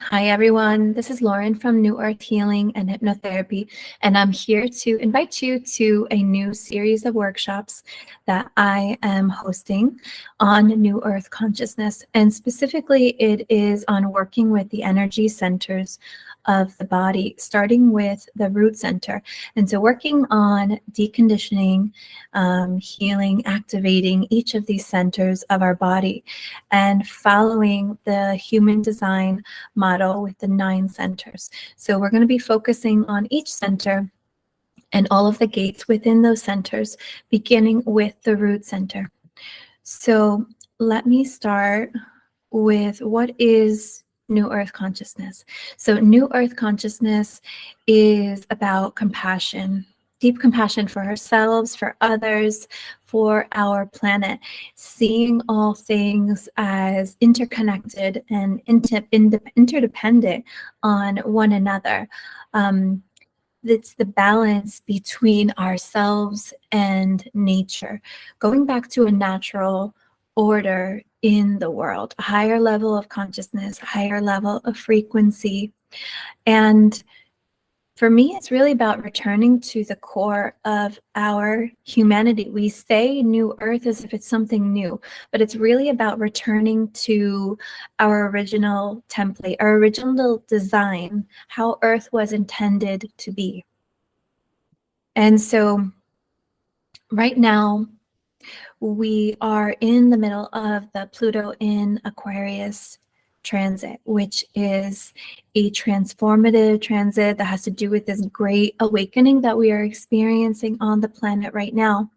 Hi, everyone. This is Lauren from New Earth Healing and Hypnotherapy, and I'm here to invite you to a new series of workshops that I am hosting on New Earth Consciousness. And specifically, it is on working with the energy centers of the body, starting with the root center. And so working on deconditioning, healing, activating each of these centers of our body, and following the human design model with the 9 centers. So we're going to be focusing on each center and all of the gates within those centers, beginning with the root center. So let me start with what is New Earth Consciousness. So New Earth Consciousness is about compassion, deep compassion for ourselves, for others, for our planet, seeing all things as interconnected and interdependent on one another. It's the balance between ourselves and nature, going back to a natural order in the world, a higher level of consciousness, a higher level of frequency. And for me, it's really about returning to the core of our humanity. We say New Earth as if it's something new, but it's really about returning to our original template, our original design, how Earth was intended to be. And so right now, we are in the middle of the Pluto in Aquarius transit, which is a transformative transit that has to do with this great awakening that we are experiencing on the planet right now.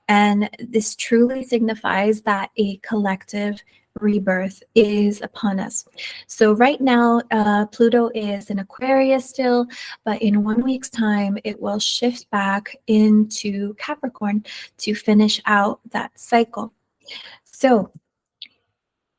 And this truly signifies that a collective rebirth is upon us. So right now, Pluto is in Aquarius still, but in 1 week's time, it will shift back into Capricorn to finish out that cycle. So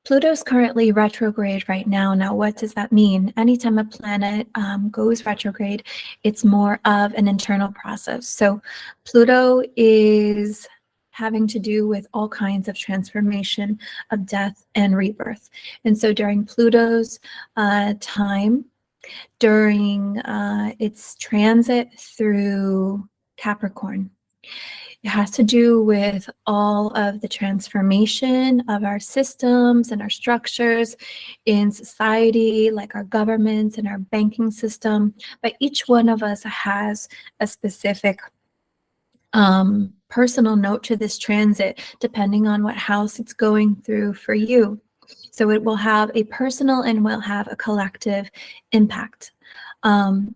Pluto's currently retrograde right now. Now, what does that mean? Anytime a planet goes retrograde, it's more of an internal process. So Pluto is having to do with all kinds of transformation, of death and rebirth. And so during Pluto's time, during its transit through Capricorn, it has to do with all of the transformation of our systems and our structures in society, like our governments and our banking system. But each one of us has a specific personal note to this transit, depending on what house it's going through for you. So it will have a personal and will have a collective impact. On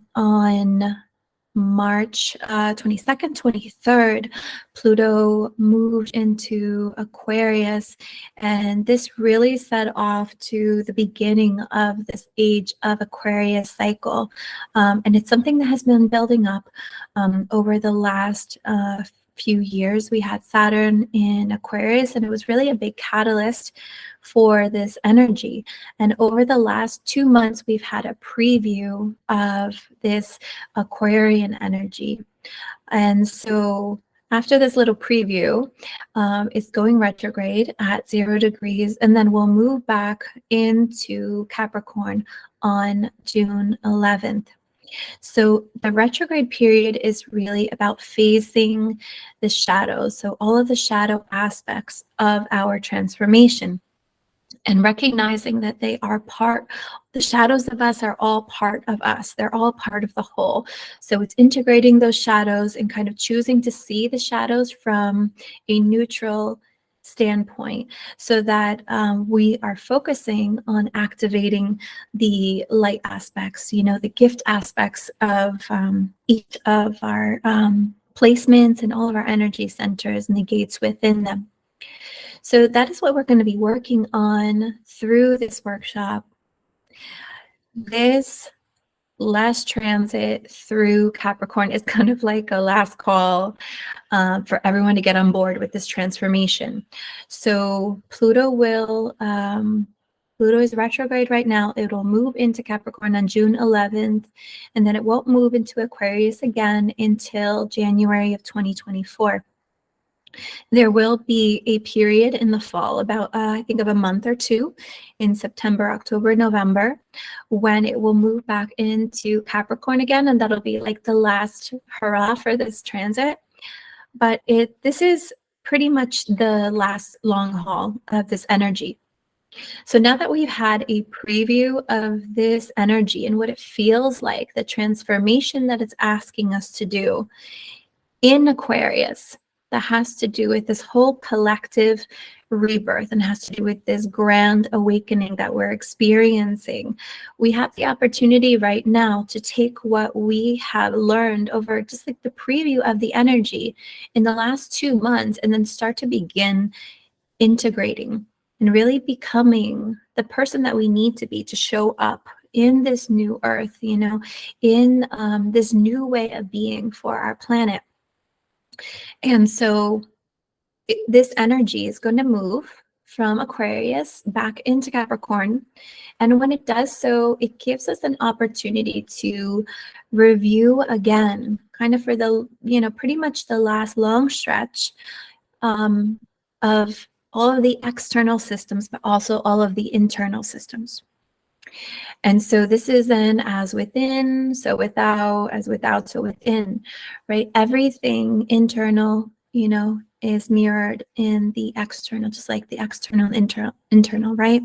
March 22nd, 23rd, Pluto moved into Aquarius, and this really set off to the beginning of this age of Aquarius cycle. And it's something that has been building up over the last few years. We had Saturn in Aquarius, and it was really a big catalyst for this energy. And over the last 2 months, we've had a preview of this Aquarian energy. And so after this little preview, it's going retrograde at 0 degrees, and then we'll move back into Capricorn on June 11th. So the retrograde period is really about phasing the shadows, so all of the shadow aspects of our transformation, and recognizing that they are the shadows of us are all part of us. They're all part of the whole. So it's integrating those shadows and kind of choosing to see the shadows from a neutral standpoint, so that we are focusing on activating the light aspects, the gift aspects of each of our placements and all of our energy centers and the gates within them. So that is what we're going to be working on through this workshop. This last transit through Capricorn is kind of like a last call for everyone to get on board with this transformation. So Pluto is retrograde right now. It will move into Capricorn on June 11th, and then it won't move into Aquarius again until January of 2024. There will be a period in the fall, about I think of a month or two, in September, October, November, when it will move back into Capricorn again, and that'll be like the last hurrah for this transit. But this is pretty much the last long haul of this energy. So now that we've had a preview of this energy and what it feels like, the transformation that it's asking us to do in Aquarius, that has to do with this whole collective rebirth and has to do with this grand awakening that we're experiencing. We have the opportunity right now to take what we have learned over just like the preview of the energy in the last 2 months and then start to begin integrating and really becoming the person that we need to be to show up in this new earth, in this new way of being for our planet. And so this energy is going to move from Aquarius back into Capricorn. And when it does so, it gives us an opportunity to review again, kind of for the, pretty much the last long stretch of all of the external systems, but also all of the internal systems. And so this is an as within, so without, as without, so within, right? Everything internal, is mirrored in the external, just like the external, internal, right?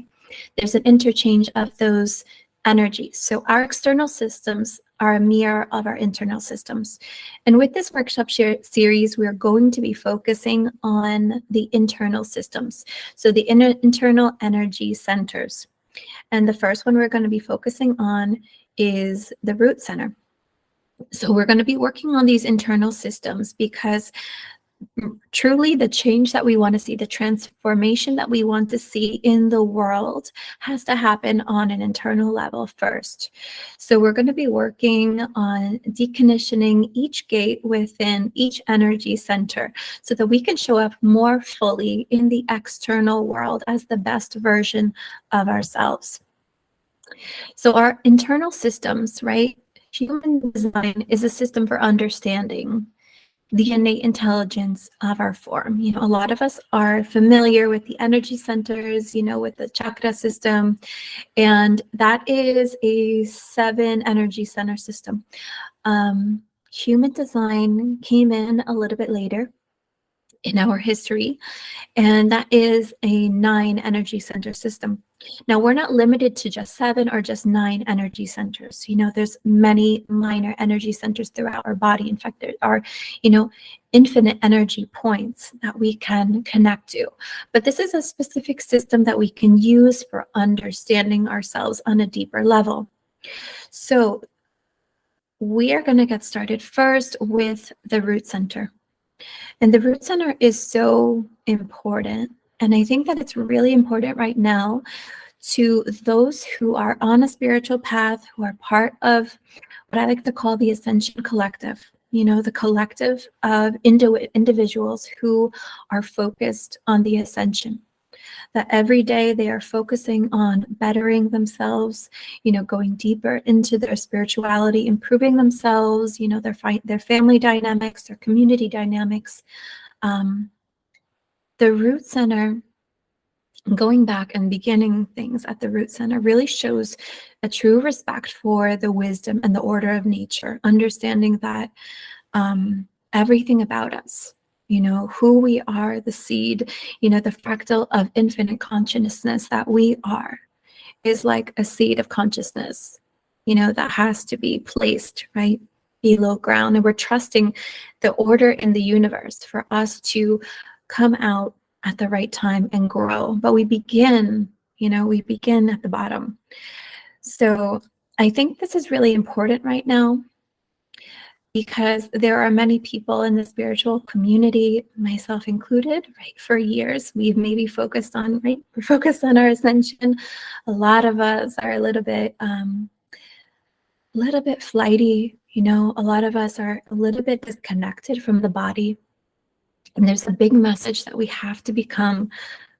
There's an interchange of those energies. So our external systems are a mirror of our internal systems. And with this workshop series, we're going to be focusing on the internal systems. So the internal energy centers. And the first one we're going to be focusing on is the root center. So we're going to be working on these internal systems because truly the change that we want to see, the transformation that we want to see in the world has to happen on an internal level first. So we're going to be working on deconditioning each gate within each energy center so that we can show up more fully in the external world as the best version of ourselves. So our internal systems, right? Human design is a system for understanding the innate intelligence of our form. A lot of us are familiar with the energy centers, with the chakra system, and that is a 7 energy center system. Human design came in a little bit later in our history, and that is a 9 energy center system. Now, we're not limited to just 7 or just 9 energy centers. There's many minor energy centers throughout our body. In fact, there are, infinite energy points that we can connect to. But this is a specific system that we can use for understanding ourselves on a deeper level. So we are going to get started first with the root center. And the root center is so important. And I think that it's really important right now to those who are on a spiritual path, who are part of what I like to call the Ascension Collective, the collective of individuals who are focused on the ascension. That every day they are focusing on bettering themselves, going deeper into their spirituality, improving themselves, their family dynamics, their community dynamics. The root center, going back and beginning things at the root center, really shows a true respect for the wisdom and the order of nature, understanding that everything about us, who we are, the seed, the fractal of infinite consciousness that we are, is like a seed of consciousness, that has to be placed right below ground. And we're trusting the order in the universe for us to come out at the right time and grow. But we begin at the bottom. So I think this is really important right now, because there are many people in the spiritual community, myself included, right? For years, we've maybe focused on our ascension. A lot of us are a little bit flighty, a lot of us are a little bit disconnected from the body. And there's a big message that we have to become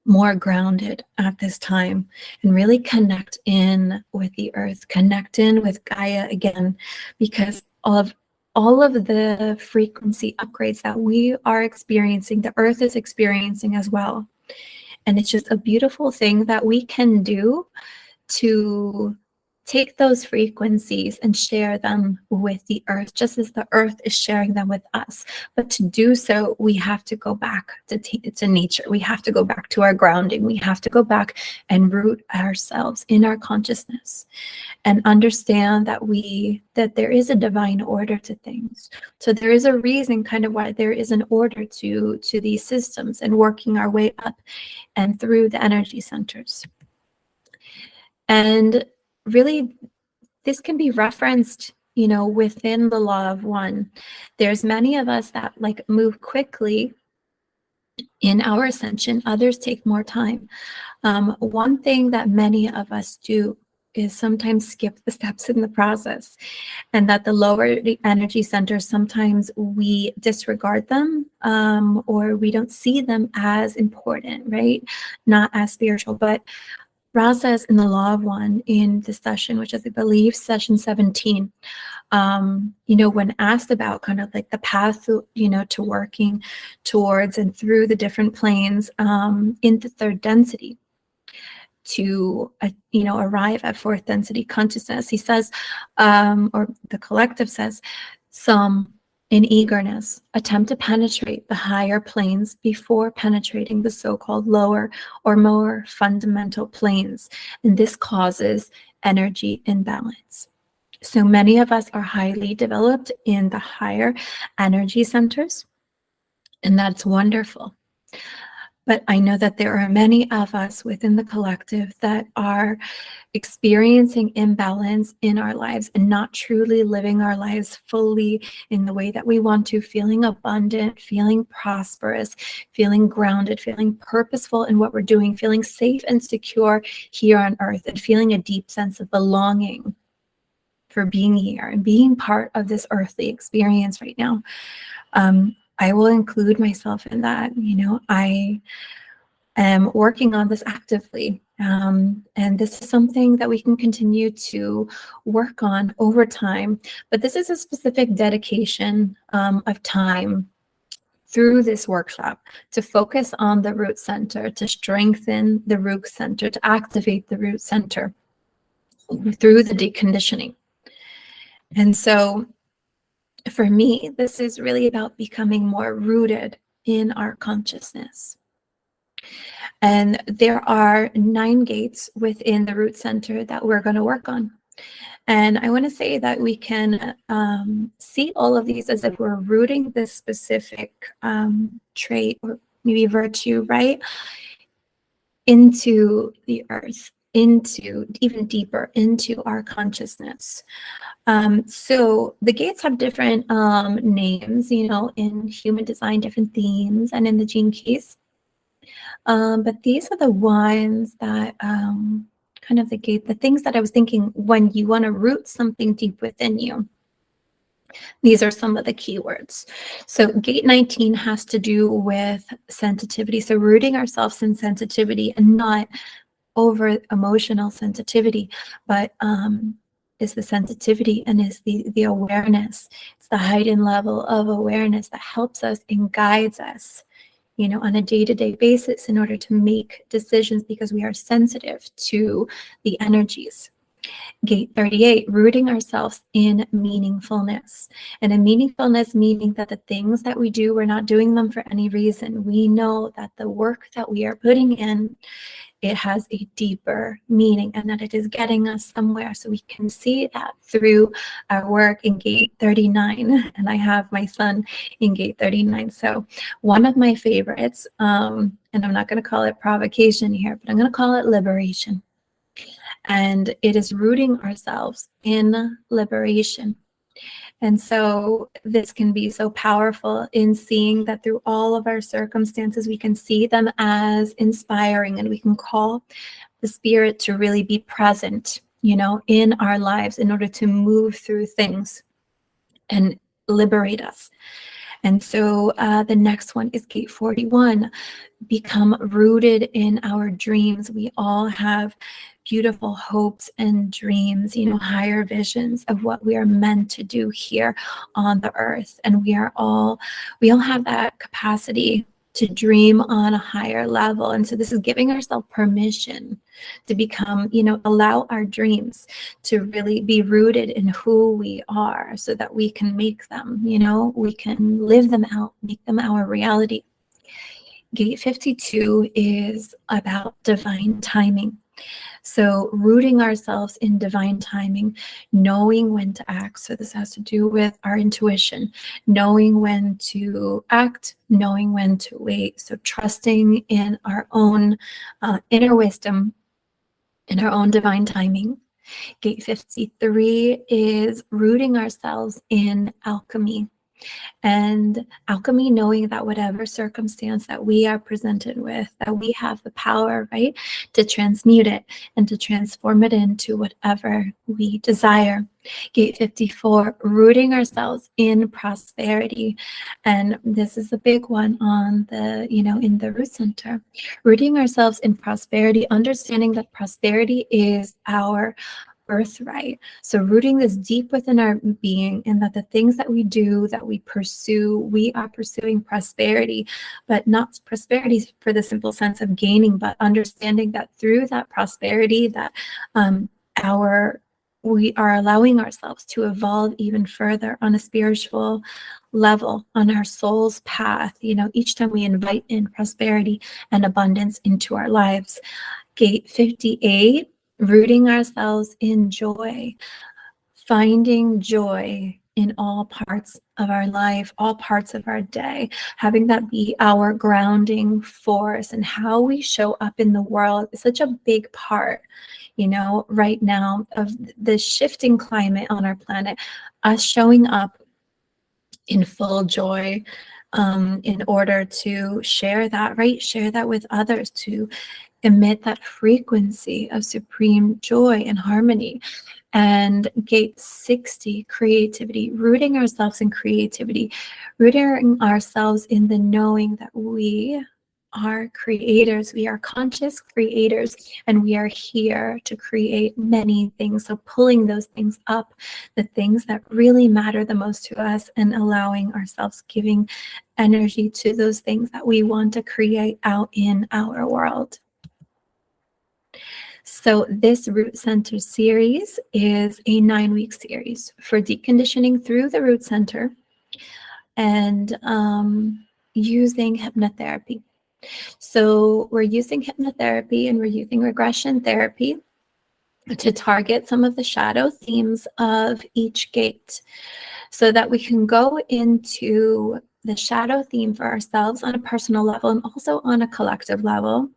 more grounded at this time and really connect in with the earth, connect in with Gaia again, because of all of the frequency upgrades that we are experiencing, the earth is experiencing as well. And it's just a beautiful thing that we can do to take those frequencies and share them with the earth, just as the earth is sharing them with us. But to do so, we have to go back to nature. We have to go back to our grounding. We have to go back and root ourselves in our consciousness and understand that there is a divine order to things. So there is a reason kind of why there is an order to these systems and working our way up and through the energy centers. And really, this can be referenced, within the law of one. There's many of us that like move quickly in our ascension. Others take more time. One thing that many of us do is sometimes skip the steps in the process, and that the lower energy centers, sometimes we disregard them, or we don't see them as important, right? Not as spiritual. But Ra says in the Law of One in the session, which is, I believe, session 17, when asked about kind of like the path, to working towards and through the different planes in the third density to, arrive at fourth density consciousness, he says, or the collective says, some in eagerness attempt to penetrate the higher planes before penetrating the so-called lower or more fundamental planes, and this causes energy imbalance. So many of us are highly developed in the higher energy centers, and that's wonderful. But I know that there are many of us within the collective that are experiencing imbalance in our lives and not truly living our lives fully in the way that we want to, feeling abundant, feeling prosperous, feeling grounded, feeling purposeful in what we're doing, feeling safe and secure here on earth, and feeling a deep sense of belonging for being here and being part of this earthly experience right now. I will include myself in that. I am working on this actively. And this is something that we can continue to work on over time. But this is a specific dedication of time through this workshop to focus on the root center, to strengthen the root center, to activate the root center through the deconditioning. And so for me, this is really about becoming more rooted in our consciousness. And there are 9 gates within the root center that we're going to work on. And I want to say that we can see all of these as if we're rooting this specific trait or maybe virtue, right, into the earth, into even deeper into our consciousness. So the gates have different names, in human design, different themes, and in the gene keys. But these are the ones that kind of the things that I was thinking when you want to root something deep within you. These are some of the keywords. So gate 19 has to do with sensitivity. So rooting ourselves in sensitivity, and not over emotional sensitivity, but is the sensitivity and is the awareness. It's the heightened level of awareness that helps us and guides us, on a day-to-day basis in order to make decisions, because we are sensitive to the energies. Gate 38, rooting ourselves in meaningfulness. And in meaningfulness, meaning that the things that we do, we're not doing them for any reason. We know that the work that we are putting in, it has a deeper meaning, and that it is getting us somewhere. So we can see that through our work in gate 39. And I have my son in gate 39. So one of my favorites, and I'm not going to call it provocation here, but I'm going to call it liberation. And it is rooting ourselves in liberation. And so this can be so powerful in seeing that through all of our circumstances, we can see them as inspiring, and we can call the spirit to really be present, in our lives in order to move through things and liberate us. And so the next one is gate 41, become rooted in our dreams. We all have beautiful hopes and dreams, higher visions of what we are meant to do here on the earth. And we all have that capacity to dream on a higher level. And so this is giving ourselves permission to become, allow our dreams to really be rooted in who we are so that we can make them, we can live them out, make them our reality. Gate 52 is about divine timing. So rooting ourselves in divine timing, knowing when to act. So this has to do with our intuition, knowing when to act, knowing when to wait. So trusting in our own inner wisdom, in our own divine timing. Gate 53 is rooting ourselves in alchemy. And alchemy, knowing that whatever circumstance that we are presented with, that we have the power, right, to transmute it and to transform it into whatever we desire. Gate 54, rooting ourselves in prosperity. And this is a big one on the, in the root center. Rooting ourselves in prosperity, understanding that prosperity is our birthright. So rooting this deep within our being, and that the things that we do, that we pursue, we are pursuing prosperity, but not prosperity for the simple sense of gaining, but understanding that through that prosperity, that we are allowing ourselves to evolve even further on a spiritual level, on our soul's path, each time we invite in prosperity and abundance into our lives. Gate 58, rooting ourselves in joy, finding joy in all parts of our life, all parts of our day, having that be our grounding force, and how we show up in the world is such a big part, right now, of the shifting climate on our planet. Us showing up in full joy, in order to share that, right? Share that with others, to emit that frequency of supreme joy and harmony. And gate 60, creativity, rooting ourselves in creativity, rooting ourselves in the knowing that we are creators, we are conscious creators, and we are here to create many things. So pulling those things up, the things that really matter the most to us, and allowing ourselves, giving energy to those things that we want to create out in our world. So this Root Center series is a 9-week series for deconditioning through the root center and using hypnotherapy. So we're using hypnotherapy and we're using regression therapy to target some of the shadow themes of each gate, so that we can go into the shadow theme for ourselves on a personal level and also on a collective level.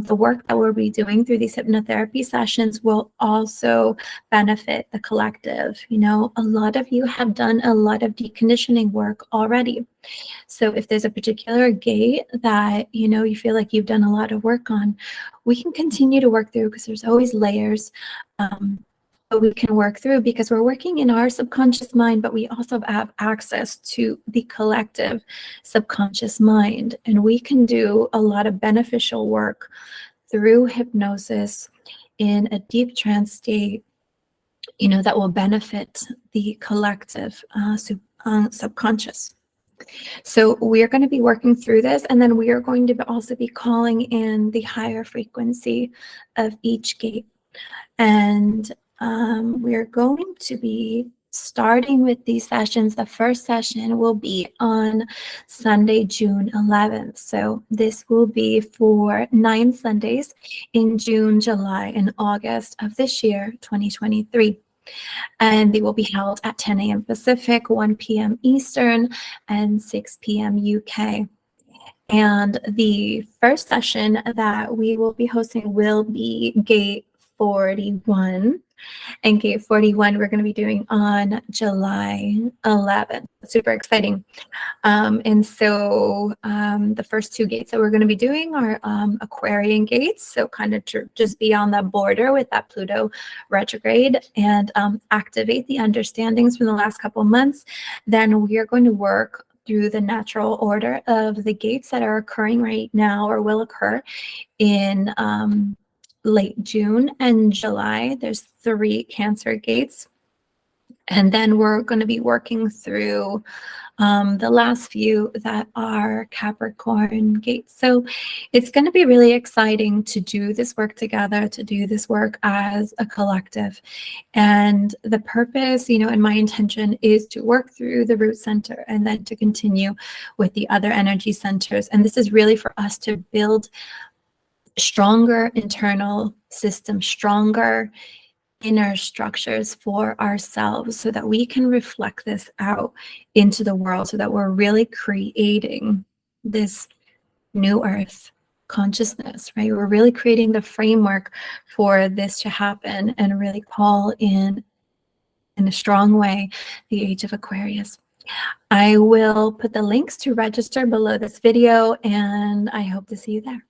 The work that we'll be doing through these hypnotherapy sessions will also benefit the collective. A lot of you have done a lot of deconditioning work already. So if there's a particular gate that, you feel like you've done a lot of work on, we can continue to work through, because there's always layers. But we can work through, because we're working in our subconscious mind, but we also have access to the collective subconscious mind. And we can do a lot of beneficial work through hypnosis in a deep trance state, that will benefit the collective subconscious. So we are going to be working through this, and then we are going to also be calling in the higher frequency of each gate. And we're going to be starting with these sessions. The first session will be on Sunday, June 11th. So this will be for 9 Sundays in June, July, and August of this year, 2023. And they will be held at 10 a.m. Pacific, 1 p.m. Eastern, and 6 p.m. UK. And the first session that we will be hosting will be Gate 41. And Gate 41 we're going to be doing on July 11th. Super exciting. And so the first 2 gates that we're going to be doing are Aquarian gates. So kind of just be on the border with that Pluto retrograde and activate the understandings from the last couple of months. Then we are going to work through the natural order of the gates that are occurring right now or will occur in late June and July. There's 3 Cancer gates. And then we're going to be working through the last few that are Capricorn gates. So it's going to be really exciting to do this work together, to do this work as a collective. And the purpose, and my intention is to work through the root center and then to continue with the other energy centers. And this is really for us to build stronger internal systems, stronger inner structures for ourselves so that we can reflect this out into the world, so that we're really creating this new earth consciousness, right? We're really creating the framework for this to happen and really call in a strong way the age of Aquarius. I will put the links to register below this video, and I hope to see you there.